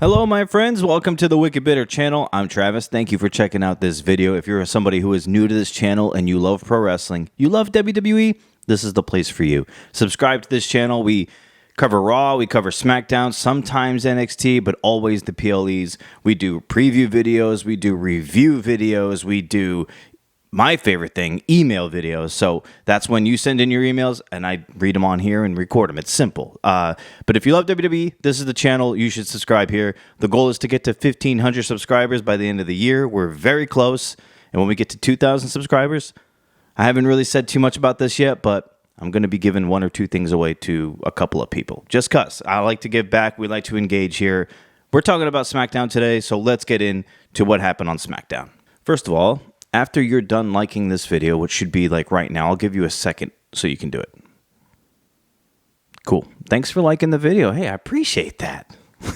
Hello, my friends. Welcome to the Wicked Bitter channel. I'm Travis. Thank you for checking out this video. If you're somebody who is new to this channel and you love pro wrestling, you love WWE, this is the place for you. Subscribe to this channel. We cover Raw, we cover Smackdown, sometimes NXT, but always the PLEs. We do preview videos, we do review videos, we do my favorite thing, email videos. So that's when you send in your emails and I read them on here and record them. It's simple. But if you love WWE, this is the channel. You should subscribe here. The goal is to get to 1,500 subscribers by the end of the year. We're very close. And when we get to 2,000 subscribers, I haven't really said too much about this yet, but I'm going to be giving one or two things away to a couple of people. Just because I like to give back. We like to engage here. We're talking about SmackDown today, so let's get into what happened on SmackDown. First of all, after you're done liking this video, which should be like right now, I'll give you a second so you can do it. Cool. Thanks for liking the video. Hey, I appreciate that. All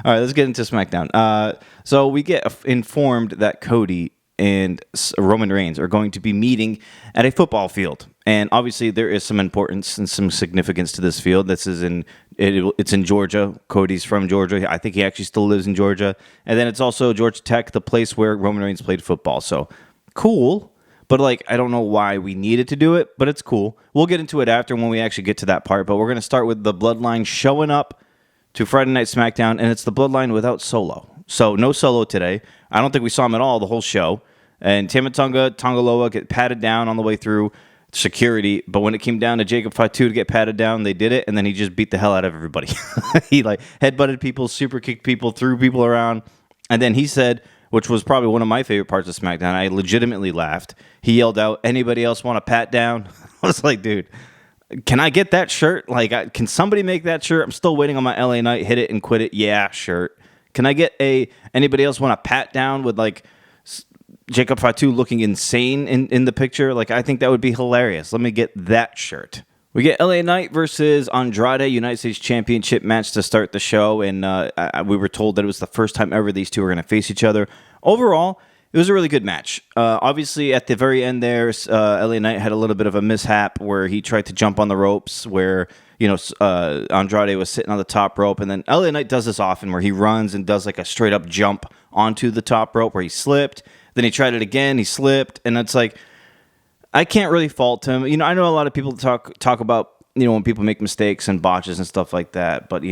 right, let's get into SmackDown. So we get informed that Cody and Roman Reigns are going to be meeting at a football field. And obviously there is some importance and some significance to this field. It's in Georgia. Cody's from Georgia. I think he actually still lives in Georgia. And then it's also Georgia Tech, the place where Roman Reigns played football. So cool. But I don't know why we needed to do it, but it's cool. We'll get into it after when we actually get to that part. But we're going to start with the Bloodline showing up to Friday Night SmackDown. And it's the Bloodline without Solo. So no Solo today. I don't think we saw him at all the whole show. And Tama Tonga get patted down on the way through security, but when it came down to Jacob Fatu to get patted down, they did it, and then he just beat the hell out of everybody. He headbutted people, super kicked people, threw people around, and then he said, which was probably one of my favorite parts of SmackDown, I legitimately laughed. He yelled out, "Anybody else want a pat down?" I was like, dude, can I get that shirt? Can somebody make that shirt? I'm still waiting on my LA Knight hit it and quit it, yeah, shirt. Can I get anybody else want a pat down with Jacob Fatu looking insane in the picture? I think that would be hilarious. Let me get that shirt. We get LA Knight versus Andrade, United States Championship match to start the show, and we were told that it was the first time ever these two were going to face each other. Overall, it was a really good match. Obviously, at the very end there, LA Knight had a little bit of a mishap where he tried to jump on the ropes where Andrade was sitting on the top rope, and then LA Knight does this often where he runs and does a straight up jump onto the top rope where he slipped. Then he tried it again, he slipped, and it's I can't really fault him. I know a lot of people talk about, when people make mistakes and botches and stuff like that, but,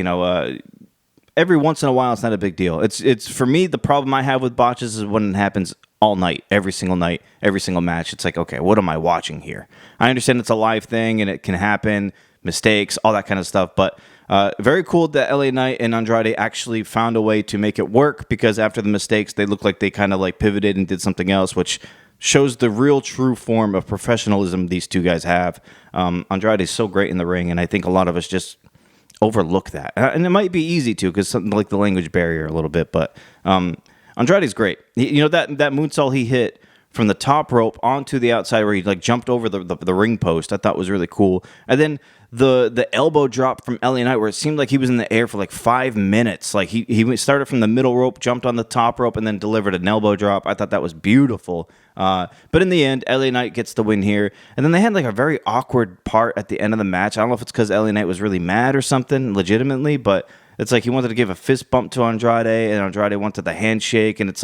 every once in a while, it's not a big deal. It's for me, the problem I have with botches is when it happens all night, every single match. It's okay, what am I watching here? I understand it's a live thing, and it can happen, mistakes, all that kind of stuff, but very cool that LA Knight and Andrade actually found a way to make it work, because after the mistakes, they looked like they kind of pivoted and did something else, which shows the real true form of professionalism these two guys have. Andrade is so great in the ring, and I think a lot of us just overlook that. And it might be easy to, because something like the language barrier a little bit, but Andrade's great. That moonsault he hit from the top rope onto the outside where he jumped over the ring post, I thought was really cool. And then the elbow drop from LA Knight where it seemed like he was in the air for 5 minutes. He started from the middle rope, jumped on the top rope, and then delivered an elbow drop. I thought that was beautiful. But in the end, LA Knight gets the win here. And then they had a very awkward part at the end of the match. I don't know if it's because LA Knight was really mad or something, legitimately, but it's he wanted to give a fist bump to Andrade, and Andrade wanted the handshake, and it's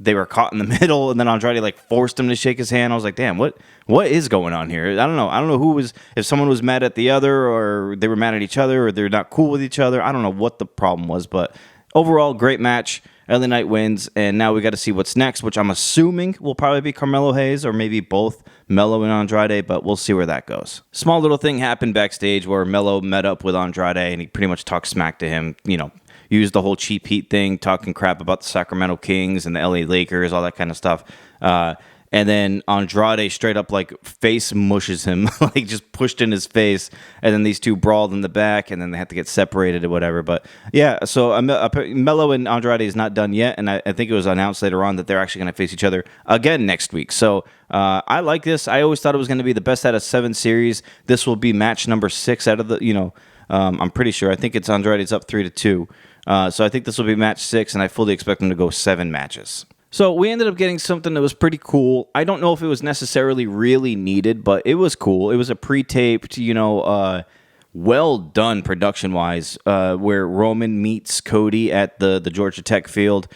they were caught in the middle, and then Andrade forced him to shake his hand. I was like, damn, what is going on here? I don't know if someone was mad at the other, or they were mad at each other, or they're not cool with each other. I don't know what the problem was, but overall, great match. LA Knight wins, and now we got to see what's next, which I'm assuming will probably be Carmelo Hayes, or maybe both Melo and Andrade, but we'll see where that goes. Small little thing happened backstage where Melo met up with Andrade, and he pretty much talked smack to him, used the whole cheap heat thing, talking crap about the Sacramento Kings and the LA Lakers, all that kind of stuff. And then Andrade straight up face mushes him, just pushed in his face. And then these two brawled in the back, and then they had to get separated or whatever. But yeah, so Melo and Andrade is not done yet, and I think it was announced later on that they're actually going to face each other again next week. So I like this. I always thought it was going to be the best out of 7 series. This will be match number 6 out of the, I'm pretty sure. I think it's Andrade's up 3-2. So I think this will be match 6, and I fully expect them to go 7 matches. So we ended up getting something that was pretty cool. I don't know if it was necessarily really needed, but it was cool. It was a pre-taped, well done production-wise, where Roman meets Cody at the Georgia Tech field,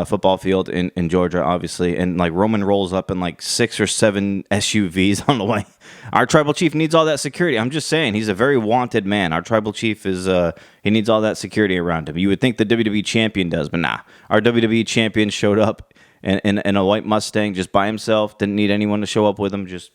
football field in Georgia, obviously, and like Roman rolls up in like 6 or 7 SUVs on the way. Our tribal chief needs all that security. I'm just saying, he's a very wanted man. Our tribal chief is he needs all that security around him. You would think the WWE champion does, but nah. Our WWE champion showed up in a white Mustang just by himself. Didn't need anyone to show up with him. Just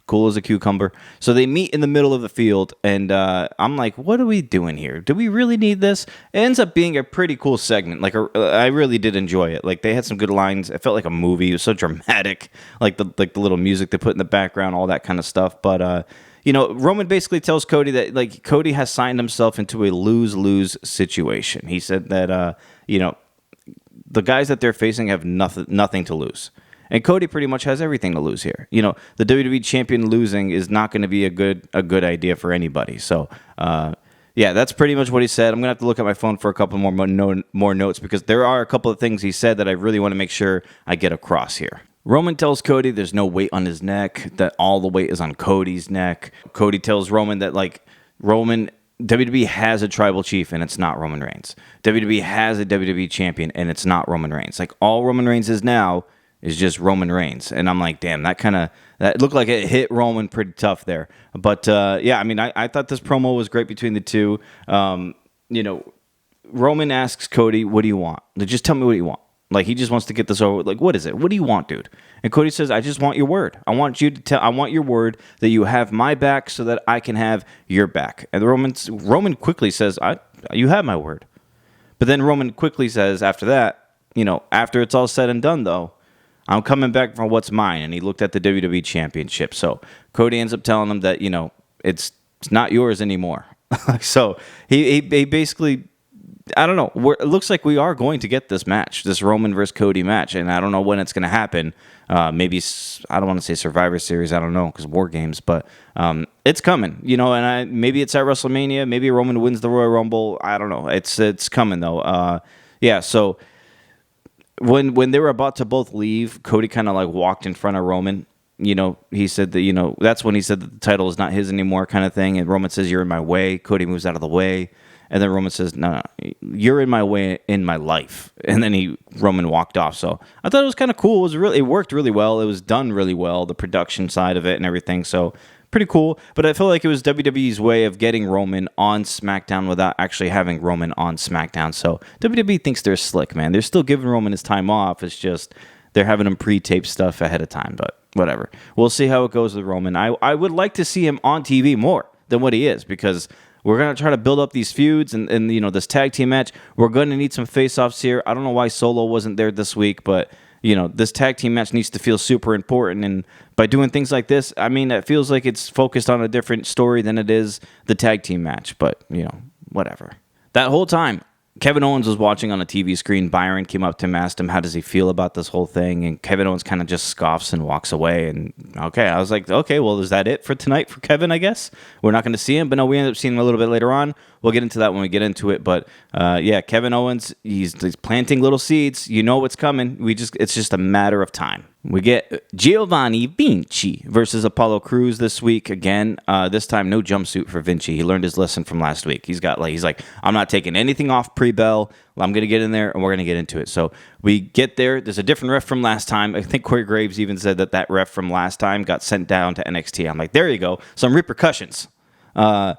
cool as a cucumber. So they meet in the middle of the field, and I'm like, what are we doing here? Do we really need this? It ends up being a pretty cool segment. Like, I really did enjoy it. Like, they had some good lines. It felt like a movie. It was so dramatic. Like the little music they put in the background, all that kind of stuff. But Roman basically tells Cody that like Cody has signed himself into a lose-lose situation. He said that the guys that they're facing have nothing to lose. And Cody pretty much has everything to lose here. The WWE champion losing is not going to be a good idea for anybody. So, that's pretty much what he said. I'm going to have to look at my phone for a couple more notes because there are a couple of things he said that I really want to make sure I get across here. Roman tells Cody there's no weight on his neck, that all the weight is on Cody's neck. Cody tells Roman that, like, WWE has a tribal chief, and it's not Roman Reigns. WWE has a WWE champion, and it's not Roman Reigns. Like, all Roman Reigns is now is just Roman Reigns. And I'm like, damn, that looked like it hit Roman pretty tough there. But, I thought this promo was great between the two. Roman asks Cody, what do you want? Like, just tell me what you want. Like, he just wants to get this over with. Like, what is it? What do you want, dude? And Cody says, I just want your word. I want your word that you have my back so that I can have your back. And Roman quickly says, you have my word. But then Roman quickly says after that, after it's all said and done, though, I'm coming back for what's mine. And he looked at the WWE Championship. So Cody ends up telling him that, it's not yours anymore. So he basically, I don't know. It looks like we are going to get this match, this Roman versus Cody match. And I don't know when it's going to happen. Maybe, I don't want to say Survivor Series. I don't know, because War Games. But it's coming, and maybe it's at WrestleMania. Maybe Roman wins the Royal Rumble. I don't know. It's coming, though. So when they were about to both leave, Cody kind of like walked in front of Roman. He said that, that's when he said that the title is not his anymore kind of thing. And Roman says, you're in my way. Cody moves out of the way. And then Roman says, no, you're in my way in my life. And then Roman walked off. So I thought it was kind of cool. It worked really well. It was done really well, the production side of it and everything. So pretty cool. But I feel like it was WWE's way of getting Roman on SmackDown without actually having Roman on SmackDown. So WWE thinks they're slick, man. They're still giving Roman his time off. It's just they're having him pre-tape stuff ahead of time. But whatever. We'll see how it goes with Roman. I would like to see him on TV more than what he is, because we're going to try to build up these feuds and this tag team match. We're going to need some face-offs here. I don't know why Solo wasn't there this week, but this tag team match needs to feel super important. And by doing things like this, it feels like it's focused on a different story than it is the tag team match. But, whatever. That whole time, Kevin Owens was watching on a TV screen. Byron came up to him, asked him, how does he feel about this whole thing? And Kevin Owens kind of just scoffs and walks away. And, I was like, okay, well, is that it for tonight for Kevin, I guess? We're not going to see him. But no, we end up seeing him a little bit later on. We'll get into that when we get into it. But, Kevin Owens, he's planting little seeds. You know what's coming. It's just a matter of time. We get Giovanni Vinci versus Apollo Crews this week again. This time, no jumpsuit for Vinci. He learned his lesson from last week. He's like, I'm not taking anything off pre-bell. I'm going to get in there, and we're going to get into it. So we get there. There's a different ref from last time. I think Corey Graves even said that ref from last time got sent down to NXT. I'm like, there you go. Some repercussions. So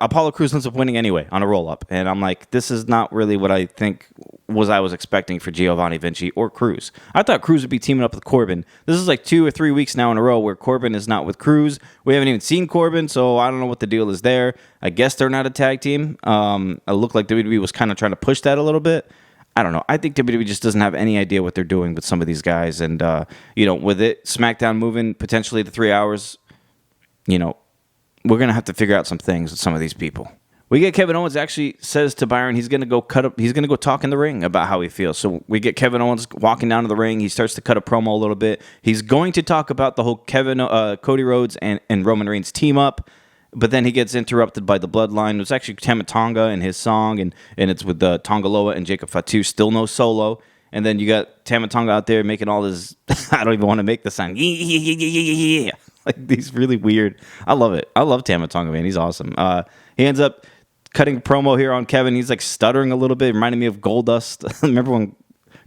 Apollo Crews ends up winning anyway on a roll-up. And I'm like, this is not really what I think I was expecting for Giovanni Vinci or Crews. I thought Crews would be teaming up with Corbin. This is like 2 or 3 weeks now in a row where Corbin is not with Crews. We haven't even seen Corbin, so I don't know what the deal is there. I guess they're not a tag team. It looked like WWE was kind of trying to push that a little bit. I don't know. I think WWE just doesn't have any idea what they're doing with some of these guys. And, with it, SmackDown moving potentially to 3 hours, we're going to have to figure out some things with some of these people. We get Kevin Owens actually says to Byron he's going to go talk in the ring about how he feels. So we get Kevin Owens walking down to the ring. He starts to cut a promo a little bit. He's going to talk about the whole Cody Rhodes and Roman Reigns team up. But then he gets interrupted by the Bloodline. It was actually Tama Tonga and his song, and it's with Tonga Loa and Jacob Fatu. Still no Solo. And then you got Tama Tonga out there making all this, I don't even want to make the sound. Yeah. like these really weird. I love it. I love Tama Tonga, man. He's awesome. He ends up cutting a promo here on Kevin. He's like stuttering a little bit, reminding me of Goldust. Remember when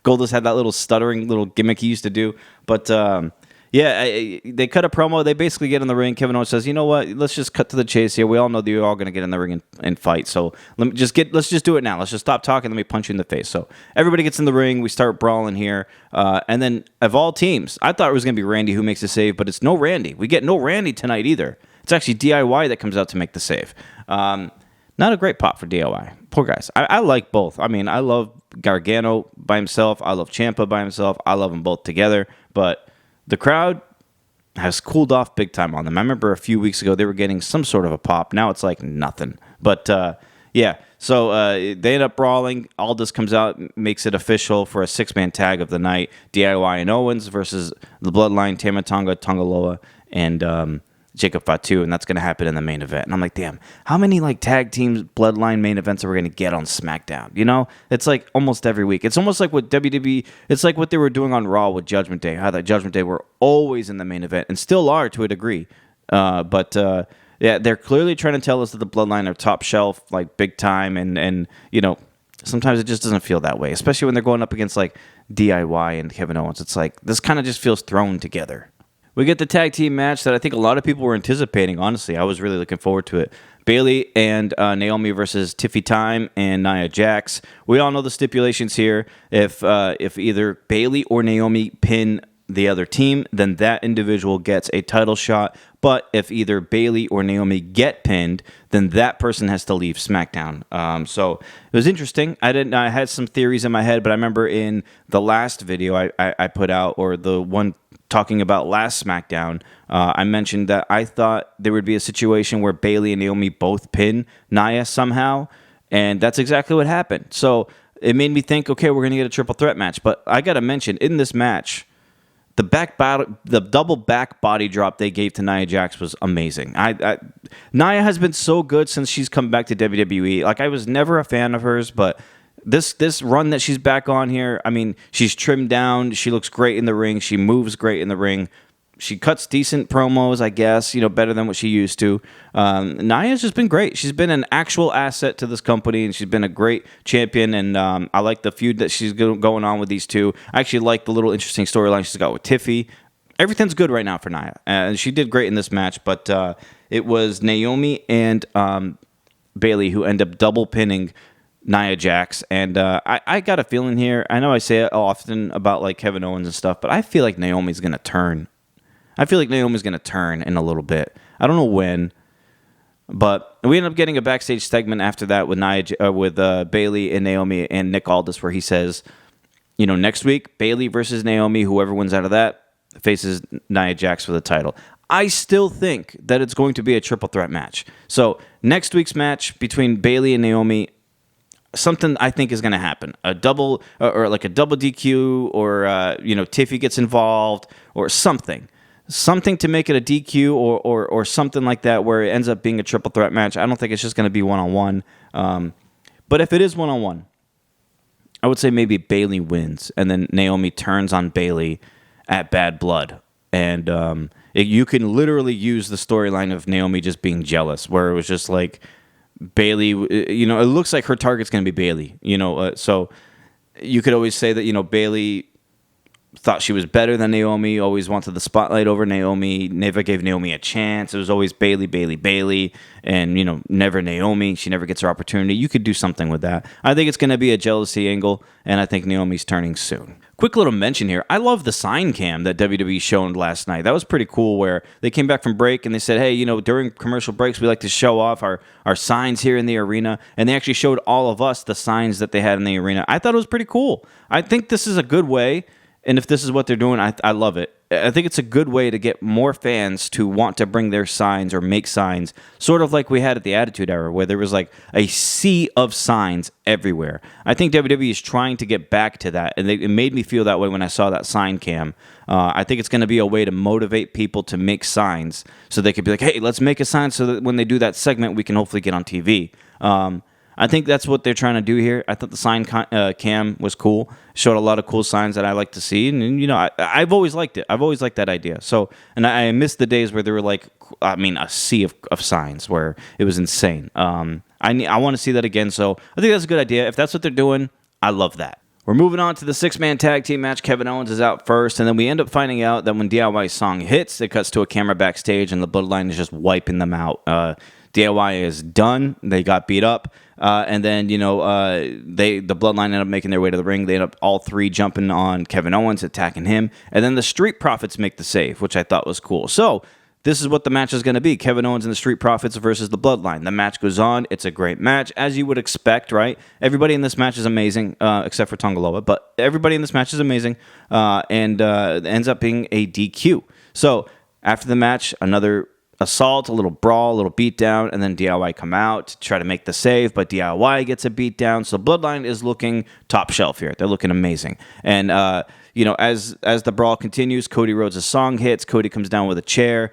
Goldust had that little stuttering little gimmick he used to do? But they cut a promo. They basically get in the ring. Kevin Owens says, "You know what? Let's just cut to the chase here. We all know that you're all going to get in the ring and fight. So let's just do it now. Let's just stop talking. Let me punch you in the face." So everybody gets in the ring. We start brawling here. And then of all teams, I thought it was going to be Randy who makes the save, but it's no Randy. We get no Randy tonight either. It's actually DIY that comes out to make the save. Not a great pop for DIY. Poor guys. I like both. I mean, I love Gargano by himself. I love Ciampa by himself. I love them both together. But the crowd has cooled off big time on them. I remember a few weeks ago they were getting some sort of a pop. Now it's like nothing. But yeah, so they end up brawling. Aldis comes out, makes it official for a 6-man tag of the night. DIY and Owens versus the Bloodline, Tama Tonga, Tonga Loa, and Jacob Fatu, and that's going to happen in the main event. And I'm like, damn, how many like tag teams, Bloodline main events are we going to get on SmackDown? You know, it's like almost every week. It's almost like what WWE, it's like what they were doing on Raw with Judgment Day, how that Judgment Day were always in the main event and still are to a degree. But yeah, they're clearly trying to tell us that the Bloodline are top shelf, like big time. And you know, sometimes it just doesn't feel that way, especially when they're going up against like DIY and Kevin Owens. It's like, this kind of just feels thrown together. We get the tag team match that I think a lot of people were anticipating, honestly. I was really looking forward to it. Bayley and Naomi versus Tiffy Time and Nia Jax. We all know the stipulations here. If either Bayley or Naomi pin the other team, then that individual gets a title shot. But if either Bayley or Naomi get pinned, then that person has to leave SmackDown. So it was interesting. I had some theories in my head, but I remember in the last video I put out, or the one talking about last SmackDown, I mentioned that I thought there would be a situation where Bayley and Naomi both pin Nia somehow, and that's exactly what happened. So it made me think, okay, we're going to get a triple threat match. But I got to mention, in this match, the double back body drop they gave to Nia Jax was amazing. Nia has been so good since she's come back to WWE. Like, I was never a fan of hers, but this run that she's back on here, I mean, she's trimmed down. She looks great in the ring. She moves great in the ring. She cuts decent promos, I guess, you know, better than what she used to. Nia's just been great. She's been an actual asset to this company, and she's been a great champion, and I like the feud that she's going on with these two. I actually like the little interesting storyline she's got with Tiffy. Everything's good right now for Nia, and she did great in this match, but it was Naomi and Bayley who end up double pinning Nia Jax, and I got a feeling here. I know I say it often about like Kevin Owens and stuff, but I feel like Naomi's going to turn. I feel like Naomi's going to turn in a little bit. I don't know when, but we ended up getting a backstage segment after that with Bayley and Naomi and Nick Aldis, where he says, you know, next week, Bayley versus Naomi, whoever wins out of that faces Nia Jax for the title. I still think that it's going to be a triple threat match. So next week's match between Bayley and Naomi, something I think is going to happen. A double DQ, or Tiffy gets involved, or something to make it a DQ, or something like that, where it ends up being a triple threat match. I don't think it's just going to be one-on-one. But if it is one-on-one, I would say maybe Bayley wins, and then Naomi turns on Bayley at Bad Blood. And you can literally use the storyline of Naomi just being jealous, where it was just like Bayley, you know, it looks like her target's going to be Bayley, you know, so you could always say that, you know, Bayley thought she was better than Naomi, always wanted the spotlight over Naomi, never gave Naomi a chance. It was always Bayley, and, you know, never Naomi. She never gets her opportunity. You could do something with that. I think it's going to be a jealousy angle, and I think Naomi's turning soon. Quick little mention here. I love the sign cam that WWE showed last night. That was pretty cool, where they came back from break and they said, hey, you know, during commercial breaks, we like to show off our signs here in the arena. And they actually showed all of us the signs that they had in the arena. I thought it was pretty cool. I think this is a good way. And if this is what they're doing, I love it. I think it's a good way to get more fans to want to bring their signs or make signs, sort of like we had at the Attitude Era, where there was like a sea of signs everywhere. I think WWE is trying to get back to that, and it made me feel that way when I saw that sign cam. I think it's going to be a way to motivate people to make signs, so they could be like, hey, let's make a sign so that when they do that segment, we can hopefully get on TV. I think that's what they're trying to do here. I thought the sign cam was cool. Showed a lot of cool signs that I like to see. And you know, I've always liked it. I've always liked that idea. So, and I missed the days where there were like, I mean, a sea of signs where it was insane. I want to see that again. So I think that's a good idea. If that's what they're doing, I love that. We're moving on to the 6-man tag team match. Kevin Owens is out first, and then we end up finding out that when DIY's song hits, it cuts to a camera backstage, and the Bloodline is just wiping them out. DIY is done. They got beat up, and then the Bloodline end up making their way to the ring. They end up all three jumping on Kevin Owens, attacking him, and then the Street Profits make the save, which I thought was cool. So this is what the match is going to be. Kevin Owens and the Street Profits versus the Bloodline. The match goes on. It's a great match, as you would expect, right? Everybody in this match is amazing, except for Tongaloa, but everybody in this match is amazing, and ends up being a DQ. So after the match, another assault, a little brawl, a little beatdown, and then DIY come out to try to make the save, but DIY gets a beatdown. So Bloodline is looking top shelf here. They're looking amazing. And, as the brawl continues, Cody Rhodes' song hits. Cody comes down with a chair.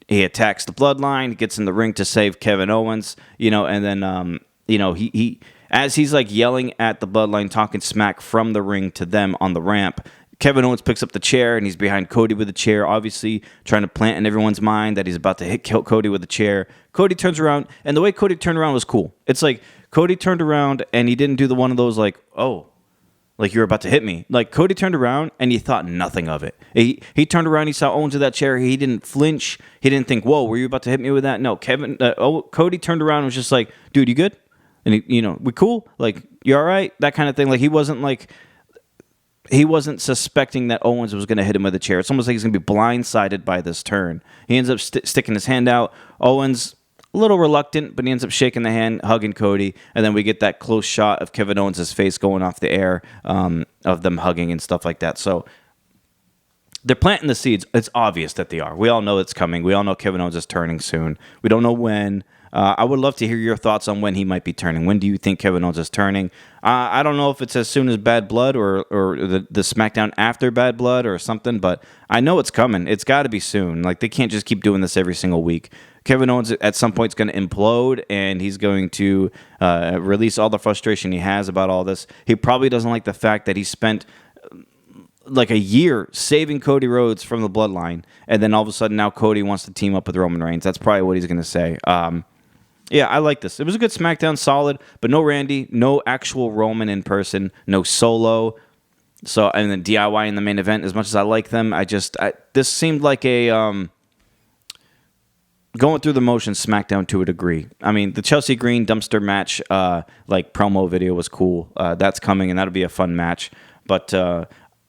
He attacks the Bloodline, gets in the ring to save Kevin Owens, and then, he as he's like yelling at the Bloodline, talking smack from the ring to them on the ramp, Kevin Owens picks up the chair, and he's behind Cody with the chair, obviously trying to plant in everyone's mind that he's about to kill Cody with the chair. Cody turns around, and the way Cody turned around was cool. It's like Cody turned around, and he didn't do the one of those like, oh, like you're about to hit me. Like Cody turned around, and he thought nothing of it. He turned around, he saw Owens with that chair. He didn't flinch. He didn't think, whoa, were you about to hit me with that? No, Cody turned around and was just like, dude, you good? And we cool? Like, you all right? That kind of thing. Like he wasn't suspecting that Owens was going to hit him with a chair. It's almost like he's going to be blindsided by this turn. He ends up sticking his hand out. Owens, a little reluctant, but he ends up shaking the hand, hugging Cody, and then we get that close shot of Kevin Owens' face going off the air, of them hugging and stuff like that. So they're planting the seeds. It's obvious that they are. We all know it's coming. We all know Kevin Owens is turning soon. We don't know when. I would love to hear your thoughts on when he might be turning. When do you think Kevin Owens is turning? I don't know if it's as soon as Bad Blood or the SmackDown after Bad Blood or something, but I know it's coming. It's got to be soon. Like, they can't just keep doing this every single week. Kevin Owens at some point is going to implode, and he's going to release all the frustration he has about all this. He probably doesn't like the fact that he spent like a year saving Cody Rhodes from the Bloodline, and then all of a sudden now Cody wants to team up with Roman Reigns. That's probably what he's going to say. Yeah, I like this. It was a good SmackDown, solid, but no Randy, no actual Roman in person, no Solo. So, and then DIY in the main event. As much as I like them, this seemed like a going through the motions SmackDown to a degree. I mean, the Chelsea Green dumpster match, promo video was cool. That's coming, and that'll be a fun match. But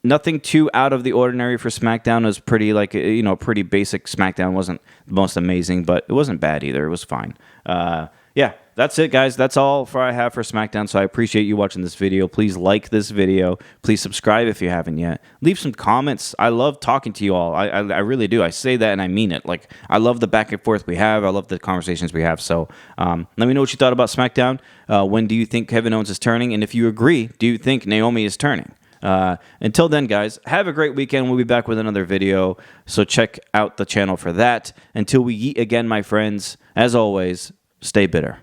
nothing too out of the ordinary for SmackDown. It was pretty pretty basic. SmackDown wasn't the most amazing, but it wasn't bad either. It was fine. Yeah, that's it, guys. That's all I have for SmackDown, so I appreciate you watching this video. Please like this video. Please subscribe if you haven't yet. Leave some comments. I love talking to you all. I really do. I say that and I mean it. Like, I love the back and forth we have. I love the conversations we have. So let me know what you thought about SmackDown. When do you think Kevin Owens is turning? And if you agree, do you think Naomi is turning? Until then, guys, have a great weekend. We'll be back with another video, so check out the channel for that. Until we eat again, my friends, as always, stay bitter.